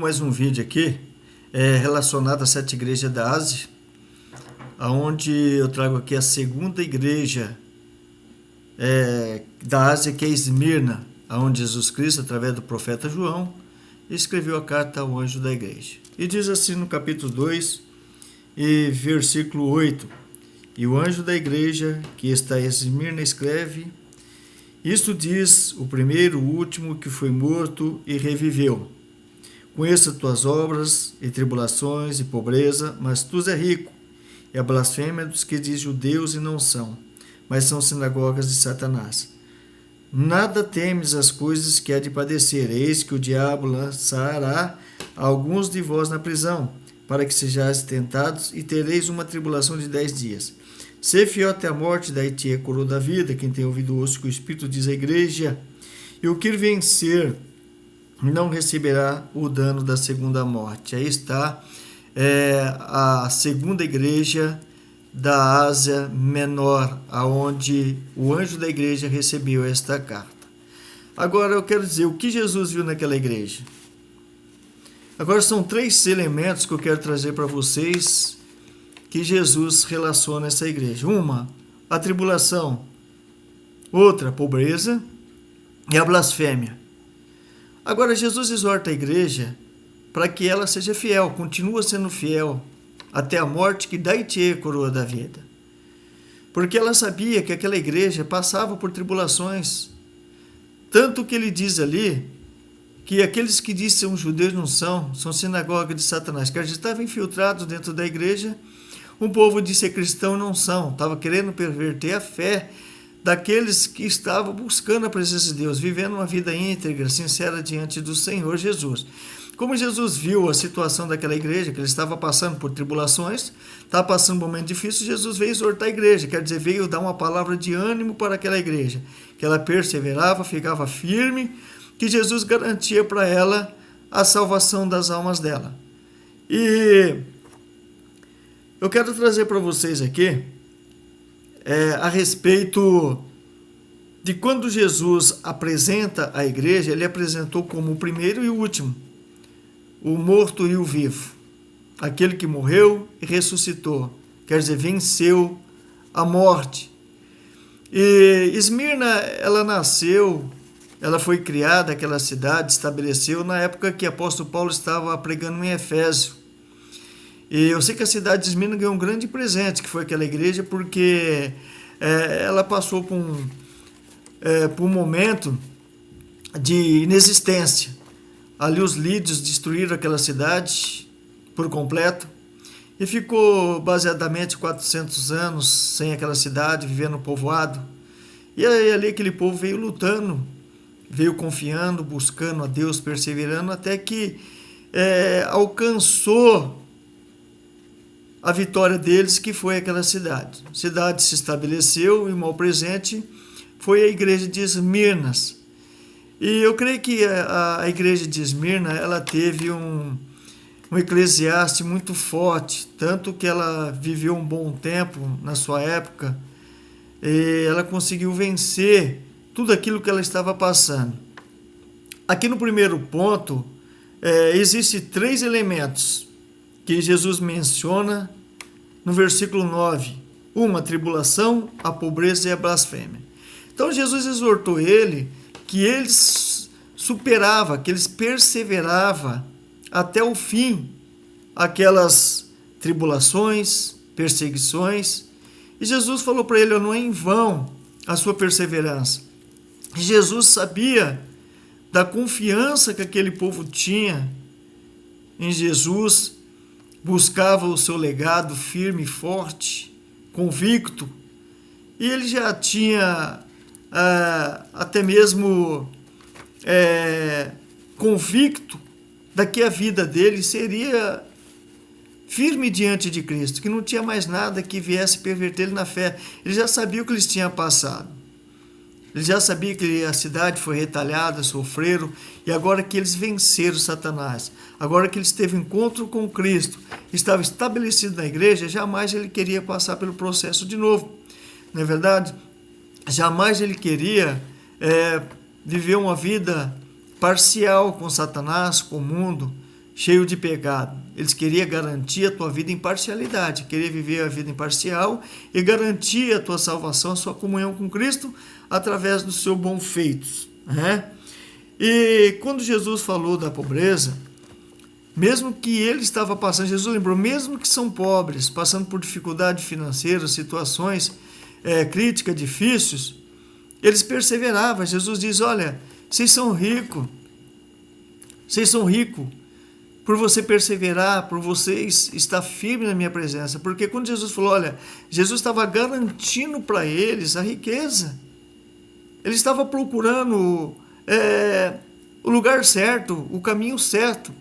mais um vídeo aqui relacionado às 7 igrejas da Ásia, onde eu trago aqui a segunda igreja da Ásia, que é Esmirna, onde Jesus Cristo, através do profeta João, escreveu a carta ao anjo da igreja. E diz assim no capítulo 2 e versículo 8: E o anjo da igreja que está em Esmirna escreve: Isto diz o primeiro, o último, que foi morto e reviveu. Conheço tuas obras e tribulações e pobreza, mas tu és rico. E a blasfêmia dos que diz judeus e não são, mas são sinagogas de Satanás. Nada temes as coisas que há de padecer. Eis que o diabo lançará alguns de vós na prisão, para que sejais tentados, e tereis uma tribulação de 10 dias. Sê fiel até a morte, daí-te a coroa da vida. Quem tem ouvido ouça o que o Espírito diz à igreja. E o que vencer não receberá o dano da segunda morte. Aí está a segunda igreja da Ásia Menor, aonde o anjo da igreja recebeu esta carta. Agora eu quero dizer o que Jesus viu naquela igreja. Agora são 3 elementos que eu quero trazer para vocês que Jesus relaciona essa igreja. Uma, a tribulação. Outra, a pobreza e a blasfêmia. Agora Jesus exorta a igreja para que ela seja fiel, continua sendo fiel até a morte, que daí-te a coroa da vida. Porque ela sabia que aquela igreja passava por tribulações. Tanto que ele diz ali que aqueles que dizem são judeus não são sinagoga de Satanás, que já estavam infiltrados dentro da igreja. Um povo de ser cristão não são, estava querendo perverter a fé daqueles que estavam buscando a presença de Deus, vivendo uma vida íntegra, sincera diante do Senhor Jesus. Como Jesus viu a situação daquela igreja, que ele estava passando por tribulações, estava passando um momento difícil, Jesus veio exortar a igreja, quer dizer, veio dar uma palavra de ânimo para aquela igreja, que ela perseverava, ficava firme, que Jesus garantia para ela a salvação das almas dela. E eu quero trazer para vocês aqui a respeito de quando Jesus apresenta a igreja, ele apresentou como o primeiro e o último, o morto e o vivo, aquele que morreu e ressuscitou, quer dizer, venceu a morte. E Esmirna, ela foi criada, aquela cidade estabeleceu na época que o apóstolo Paulo estava pregando em Efésio. E eu sei que a cidade de Esmirna ganhou um grande presente, que foi aquela igreja, porque ela passou por um momento de inexistência. Ali os lídios destruíram aquela cidade por completo e ficou baseadamente 400 anos sem aquela cidade, vivendo no povoado. E aí ali aquele povo veio lutando, veio confiando, buscando a Deus, perseverando, até que alcançou a vitória deles, que foi aquela cidade. A cidade se estabeleceu e o mal presente foi a igreja de Esmirnas. E eu creio que a igreja de Esmirna, ela teve um eclesiaste muito forte, tanto que ela viveu um bom tempo na sua época, e ela conseguiu vencer tudo aquilo que ela estava passando. Aqui no primeiro ponto, existem 3 elementos que Jesus menciona no versículo 9. Uma, a tribulação, a pobreza e a blasfêmia. Então Jesus exortou que eles superavam, que eles perseveravam até o fim aquelas tribulações, perseguições. E Jesus falou para ele: não é em vão a sua perseverança. E Jesus sabia da confiança que aquele povo tinha em Jesus, buscava o seu legado firme e forte, convicto, e ele já tinha até mesmo convicto de que a vida dele seria firme diante de Cristo, que não tinha mais nada que viesse perverter ele na fé. Ele já sabia o que eles tinham passado. Ele já sabia que a cidade foi retalhada, sofreram, e agora que eles venceram Satanás, agora que eles teve encontro com Cristo, estava estabelecido na igreja, jamais ele queria passar pelo processo de novo. Não é verdade? Jamais ele queria viver uma vida parcial com Satanás, com o mundo, cheio de pecado. Eles queriam garantir a tua vida em parcialidade, queria viver a vida imparcial e garantir a tua salvação, a sua comunhão com Cristo através dos seus bons feitos, né? E quando Jesus falou da pobreza, mesmo que ele estava passando, Jesus lembrou, mesmo que são pobres, passando por dificuldade financeira, situações críticas, difíceis, eles perseveravam. Jesus diz, olha, vocês são ricos por você perseverar, por vocês estar firme na minha presença. Porque quando Jesus falou, olha, Jesus estava garantindo para eles a riqueza. Ele estava procurando o lugar certo, o caminho certo.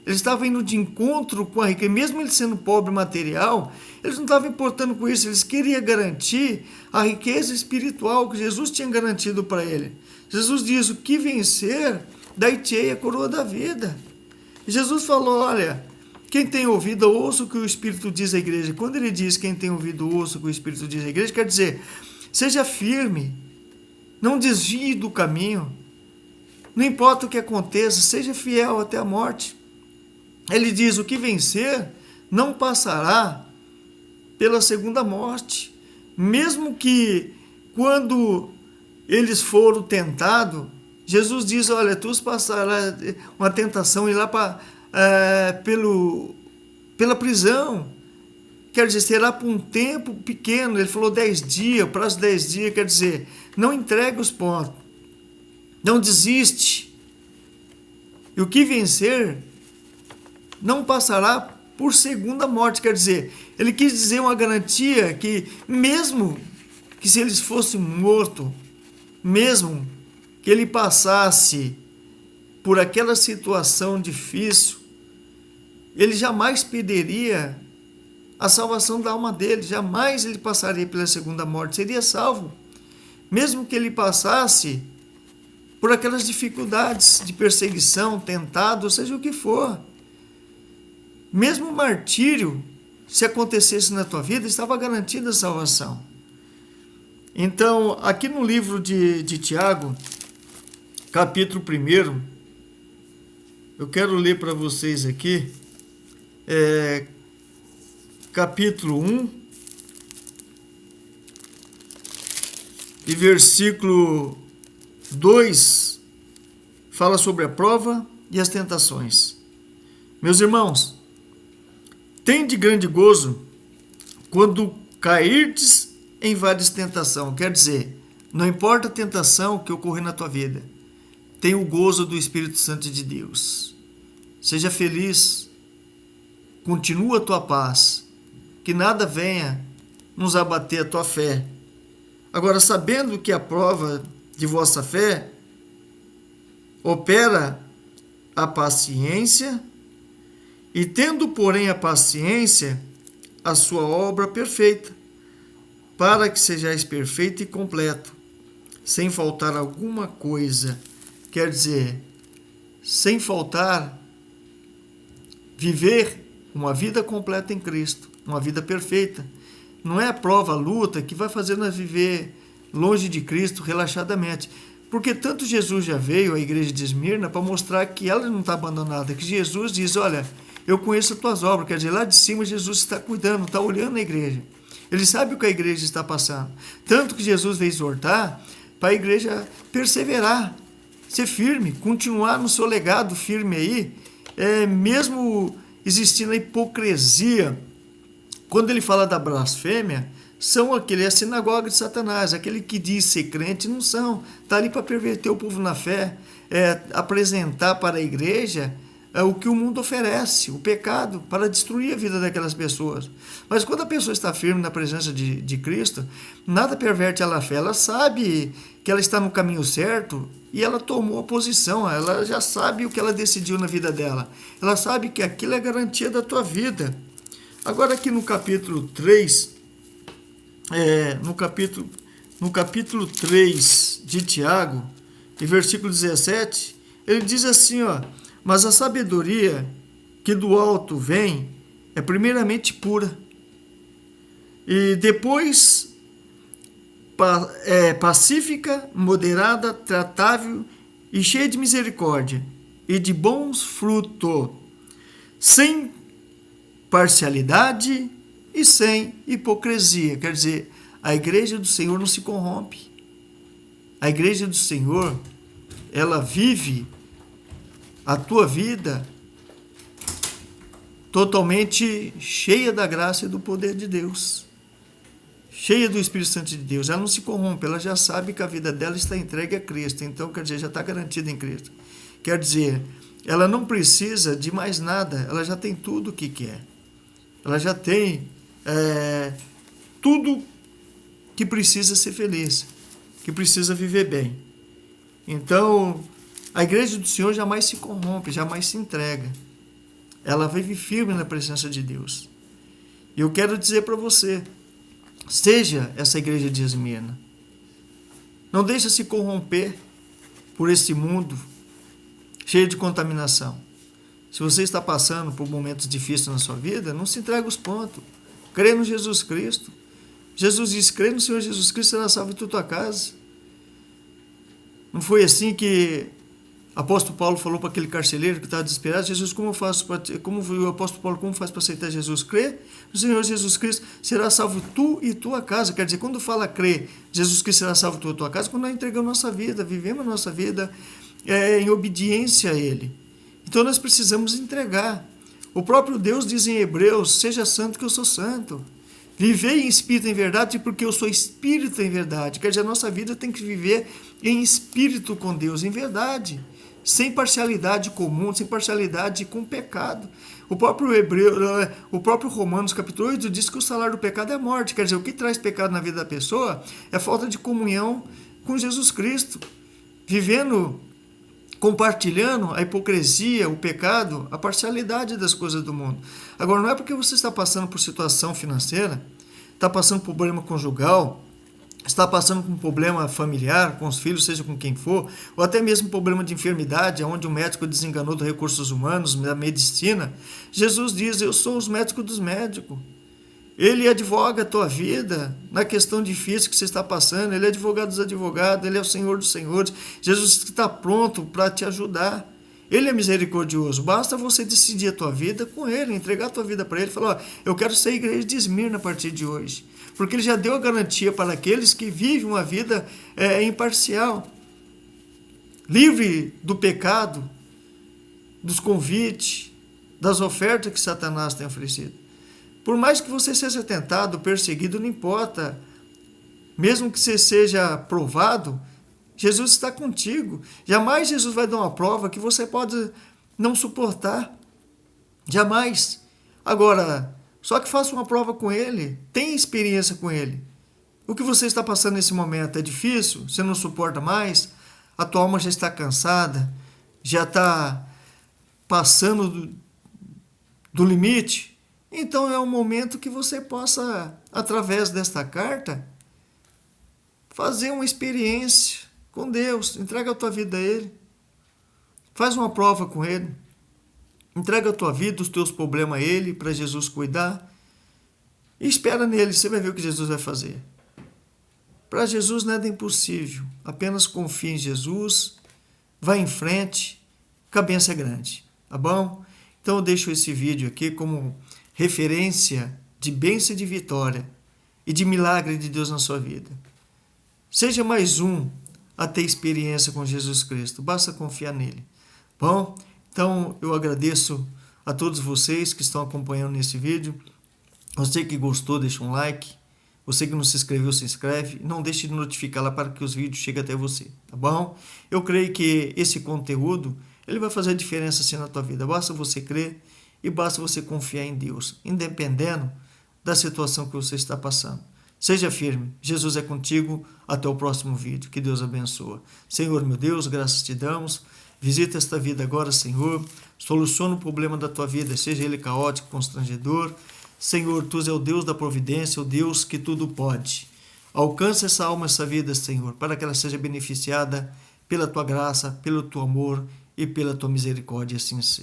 Eles estavam indo de encontro com a riqueza. Mesmo eles sendo pobre material, eles não estavam importando com isso. Eles queriam garantir a riqueza espiritual que Jesus tinha garantido para ele. Jesus diz, o que vencer, dai-te a coroa da vida. Jesus falou, olha, quem tem ouvido, ouça o que o Espírito diz à igreja. Quando ele diz quem tem ouvido, ouça o que o Espírito diz à igreja, quer dizer, seja firme, não desvie do caminho, não importa o que aconteça, seja fiel até a morte. Ele diz, o que vencer não passará pela segunda morte. Mesmo que quando eles foram tentados, Jesus diz, olha, tu passarás uma tentação e lá pela prisão. Quer dizer, será por um tempo pequeno. Ele falou 10 dias, prazo de 10 dias, quer dizer, não entregue os pontos. Não desiste. E o que vencer não passará por segunda morte. Quer dizer, ele quis dizer uma garantia que mesmo que se eles fossem mortos, mesmo que ele passasse por aquela situação difícil, ele jamais perderia a salvação da alma dele, jamais ele passaria pela segunda morte, seria salvo. Mesmo que ele passasse por aquelas dificuldades de perseguição, tentado, seja o que for. Mesmo o martírio, se acontecesse na tua vida, estava garantida a salvação. Então, aqui no livro de Tiago, capítulo 1, eu quero ler para vocês aqui, capítulo 1, e versículo 2, fala sobre a prova e as tentações. Meus irmãos, tende grande gozo quando cairdes em várias tentações. Quer dizer, não importa a tentação que ocorrer na tua vida, tenha o gozo do Espírito Santo de Deus. Seja feliz, continua a tua paz, que nada venha nos abater a tua fé. Agora, sabendo que a prova de vossa fé opera a paciência, e tendo, porém, a paciência, a sua obra perfeita, para que sejais perfeito e completo, sem faltar alguma coisa. Quer dizer, sem faltar, viver uma vida completa em Cristo, uma vida perfeita. Não é a prova, a luta que vai fazer nós viver longe de Cristo relaxadamente. Porque tanto Jesus já veio à igreja de Esmirna para mostrar que ela não está abandonada, que Jesus diz, olha, eu conheço as tuas obras. Quer dizer, lá de cima Jesus está cuidando, está olhando a igreja. Ele sabe o que a igreja está passando. Tanto que Jesus veio exortar para a igreja perseverar, ser firme, continuar no seu legado firme aí, mesmo existindo a hipocrisia. Quando ele fala da blasfêmia, são a sinagoga de Satanás, aquele que diz ser crente, não são. Está ali para perverter o povo na fé, apresentar para a igreja o que o mundo oferece, o pecado, para destruir a vida daquelas pessoas. Mas quando a pessoa está firme na presença de Cristo, nada perverte ela a fé. Ela sabe que ela está no caminho certo e ela tomou a posição, ela já sabe o que ela decidiu na vida dela. Ela sabe que aquilo é garantia da tua vida. Agora aqui no capítulo 3, no capítulo 3 de Tiago, em versículo 17, ele diz assim, ó, mas a sabedoria que do alto vem é primeiramente pura, e depois pacífica, moderada, tratável e cheia de misericórdia e de bons frutos, sem parcialidade e sem hipocrisia. Quer dizer, a igreja do Senhor não se corrompe. A igreja do Senhor, ela vive a tua vida totalmente cheia da graça e do poder de Deus, cheia do Espírito Santo de Deus. Ela não se corrompe, ela já sabe que a vida dela está entregue a Cristo. Então, quer dizer, já está garantida em Cristo. Quer dizer, ela não precisa de mais nada, ela já tem tudo o que quer. Ela já tem tudo que precisa ser feliz, que precisa viver bem. Então, a igreja do Senhor jamais se corrompe, jamais se entrega. Ela vive firme na presença de Deus. E eu quero dizer para você, seja essa igreja de Esmirna. Não deixe se corromper por esse mundo cheio de contaminação. Se você está passando por momentos difíceis na sua vida, não se entregue aos pontos. Crê no Jesus Cristo. Jesus disse, crê no Senhor Jesus Cristo, será salvo tu tua casa. Não foi assim que o apóstolo Paulo falou para aquele carcereiro que estava desesperado? Jesus, como o apóstolo Paulo, como faz para aceitar Jesus? Crê no Senhor Jesus Cristo, será salvo tu e tua casa. Quer dizer, quando fala crê, Jesus Cristo será salvo tu e tua casa, quando nós entregamos nossa vida, vivemos a nossa vida em obediência a Ele. Então nós precisamos entregar. O próprio Deus diz em Hebreus, seja santo que eu sou santo. Vivei em espírito em verdade, porque eu sou espírito em verdade. Quer dizer, a nossa vida tem que viver em espírito com Deus, em verdade. Sem parcialidade comum, sem parcialidade com pecado. O próprio Romanos capítulo 8 diz que o salário do pecado é morte. Quer dizer, o que traz pecado na vida da pessoa é falta de comunhão com Jesus Cristo. Vivendo, compartilhando a hipocrisia, o pecado, a parcialidade das coisas do mundo. Agora, não é porque você está passando por situação financeira, está passando por problema conjugal, está passando por um problema familiar, com os filhos, seja com quem for, ou até mesmo problema de enfermidade, onde o médico desenganou dos recursos humanos, da medicina. Jesus diz, eu sou os médicos dos médicos. Ele advoga a tua vida na questão difícil que você está passando. Ele é advogado dos advogados, Ele é o Senhor dos senhores. Jesus está pronto para te ajudar. Ele é misericordioso. Basta você decidir a tua vida com Ele, entregar a tua vida para Ele. Falar, eu quero ser a igreja de Esmirna a partir de hoje. Porque Ele já deu a garantia para aqueles que vivem uma vida imparcial. Livre do pecado, dos convites, das ofertas que Satanás tem oferecido. Por mais que você seja tentado, perseguido, não importa. Mesmo que você seja provado, Jesus está contigo. Jamais Jesus vai dar uma prova que você pode não suportar. Jamais. Agora, só que faça uma prova com Ele. Tenha experiência com Ele. O que você está passando nesse momento é difícil? Você não suporta mais? A tua alma já está cansada? Já está passando do limite? Então é um momento que você possa, através desta carta, fazer uma experiência com Deus. Entrega a tua vida a Ele. Faz uma prova com Ele. Entrega a tua vida, os teus problemas a Ele, para Jesus cuidar. E espera nele, você vai ver o que Jesus vai fazer. Para Jesus nada é impossível. Apenas confie em Jesus, vá em frente, que a bênção é grande. Tá bom? Então eu deixo esse vídeo aqui como referência de bênção e de vitória e de milagre de Deus na sua vida. Seja mais um a ter experiência com Jesus Cristo. Basta confiar nele. Bom, então eu agradeço a todos vocês que estão acompanhando nesse vídeo. Você que gostou, deixa um like. Você que não se inscreveu, se inscreve. Não deixe de notificar lá para que os vídeos cheguem até você. Tá bom? Eu creio que esse conteúdo ele vai fazer a diferença assim na tua vida. Basta você crer e basta você confiar em Deus, independendo da situação que você está passando. Seja firme, Jesus é contigo. Até o próximo vídeo, que Deus abençoe. Senhor, meu Deus, graças te damos. Visita esta vida agora, Senhor. Soluciona o problema da tua vida, seja ele caótico, constrangedor. Senhor, Tu és o Deus da providência, o Deus que tudo pode. Alcança essa alma, essa vida, Senhor, para que ela seja beneficiada pela Tua graça, pelo Teu amor e pela Tua misericórdia, assim seja.